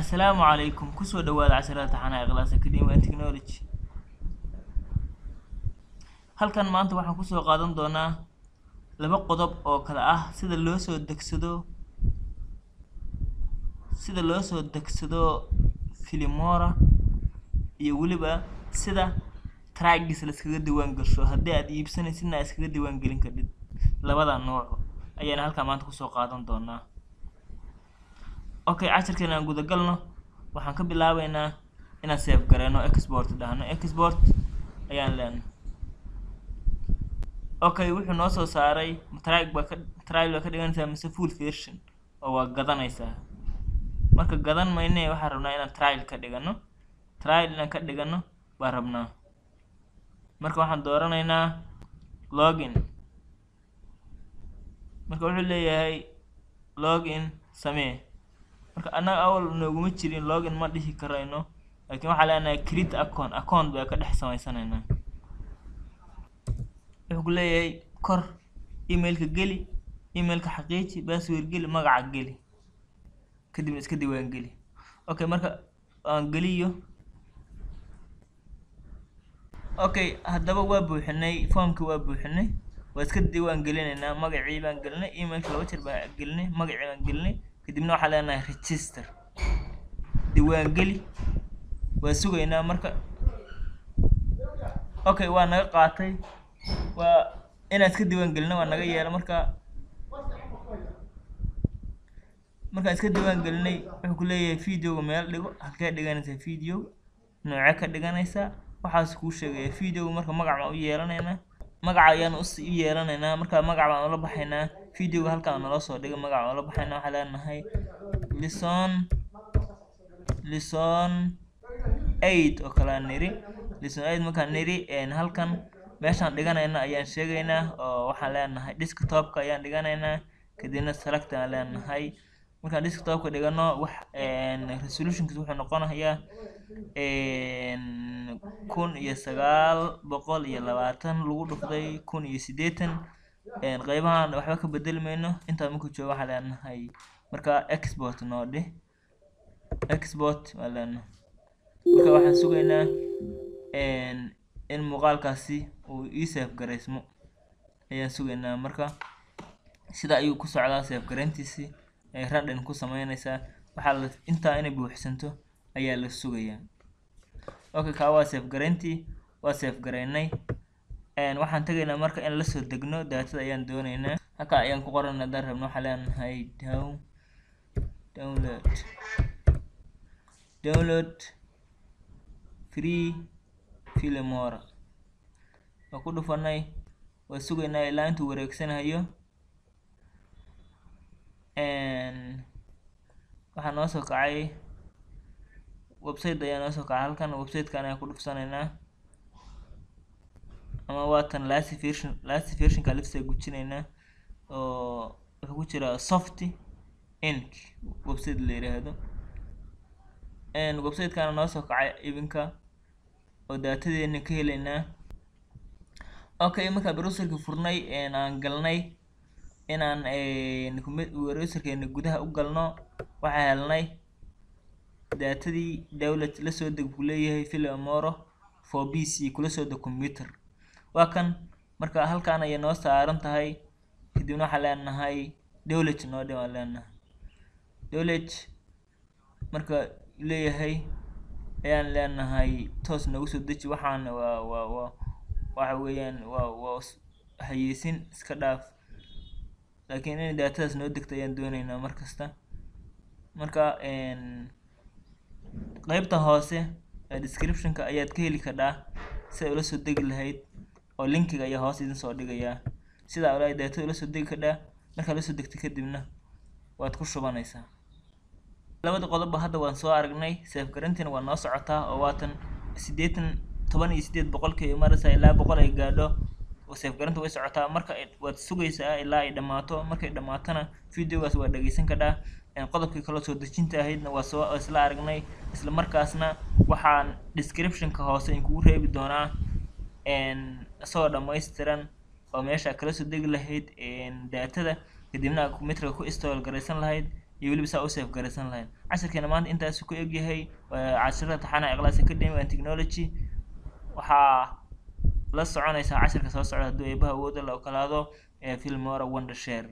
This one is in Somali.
السلام عليكم كسو دواد عشرات حنا إغلاس أكاديمية تكنولوجي halkan maanta waxaan ku soo qaadan doonaa laba qodob oo kala ah sida loo soo degsado Filmora iyo waliba sida Tragis la iskaga diiwaan gasho haddii aad iibsanaysid iskaga diiwaan gelin kadib labada nooc ayaan halkan maanta ku soo qaadan doonaa. Okay, casharkeena aan guda galno waxaan ka bilaabaynaa inaan save gareeno export dhahno export ayaan leenahay. Okay, wuxuu noo soo saaray trial ka dhiganaysaa mise full version oo waa gadanaysaa. Marka gadan maynee waxaan rabnaa inaan trial ka dhigano baan rabnaa. Marka waxaan dooranaynaa login. Marka wuxuu leeyahay login samee. Marka anaga awal nooguma jirin login ma dhihi karayno laakiin waxaa leenahay create account baa ka dhex samaysanaynaa. wuxuu ku leeyahay kor emailka geli, emailka xaqiiji, password geli, magaca geli, kadib iska diiwaan geli. Okay, marka aan geliyo. Okay, haddaba waa buuxinay formka waa buuxinay. Waa iska diiwaan gelinaynaa, magacii baan gelinay, emailka laba jeer baan gelinay, magacii baan gelinay, kadibna waxaa leenahay register. Diiwaan geli. Waa sugaynaa marka. Okay, waa naga qaatay. waa inaan iska diiwaan gelino waa naga yeelo markaan iska diiwaan gelinay wuxuu ku leeyahay video meel dhigo halkee dhiganaysaa video nooca ka dhiganaysaa waxaas ku sheegay video marka magac ma u yeelanaynaa magac ayaan u yeelanaynaa marka magac baan ula baxaynaa video halkaan nala soo dhigo magac ula baxaynaa waxa leenahay lesson 8 oo kala niri lesson 8 marka niri halkan meeshaan dhiganayna ayaan sheegaynaa oo waxaan leenahay desktop-ka ayaan dhiganaynaa kadibna select aan leenahay markaan desktop-ka dhigano wax resolution-kiisu wuxuu noqonayaa 1920 lagu dhuftay 1080 qaybahan waxba ka bedelmayno inta markuu joogo waxaan leenahay marka export noo dhih export waa leenahay marka waxaan sugaynaa in muuqaalkaasi uu ii save gareysmo ayaan sugaynaa marka sida ayuu ku socdaa save gareyntiisii ay random ku sameynaysaa waxa inta inay buuxsanto ayaa la sugayaa. Okay, ka waa save gareyntii waa save gareynay waxaan tagaynaa marka in la soo degno data ayaan doonaynaa halka ayaan ku qoranaa hadaan rabno waxa leenahay download free Filmora. waa ku dhufanay waa sugaynaa ilaa intuu wareegsanayo waxaa noo soo kacay website ayaa noo soo kacay halkan website-kan ayaan ku dhufsanaynaa ama waatan last version ka lifta gujinaynaa oo wuxuu ku jiraa soft ink website la yiraahdo website-kan noo soo kacay ibinka oo datadeena ka helaynaa. Okay, marka browserka furnay aan galnay inaan browserkeena gudaha u galno waxaan helnay datadii download la soo deg ku leeyahay Filmora for PC kula soo deg computer waa kan marka halkaan ay noo saaran tahay kadibna waxa leenahay download noo dhawaan leenahay download marka leeyahay ayaan leenahay toos nagu soo deji waxaan waxa weeyaan waa hayeysin iska dhaaf laakiin in datadaas noo degto ayaan doonaynaa markasta marka qaybta hoose ee description-ka ayaad ka heli kartaa sida ula soo degi lahayd oo linkiga ayaa hoos idin soo dhigayaa sida ula datada ula soo degi kartaa marka la soo degto kadibna waad ku shubanaysaa. labada qodob hadda waan soo aragnay save gareyntina waa noo socotaa oo waatan 18% maraysaa ilaa 100 ay gaadho oo save gareynta way socotaa marka waad sugaysaa ilaa ay dhamaato markay dhamaatana videogaas waa dhageysan kartaa qodobkii kala soo dejinta ahaydna waa soo isla aragnay isla markaasna waxaan description-ka hoose in kugu reebi doonaa soo dhameystiran oo meesha kala soo degi lahayd datada kadibna computer ku install gareysan lahayd iyo waliba saa u save garaysan lahayn casharkeena maanta intaas ku eg yahay casharada taxana Ikhlas Academy and Technology waxaa la soconaysa casharka soo socda hadduu eebaha awood la ogolaado Filmora Wondershare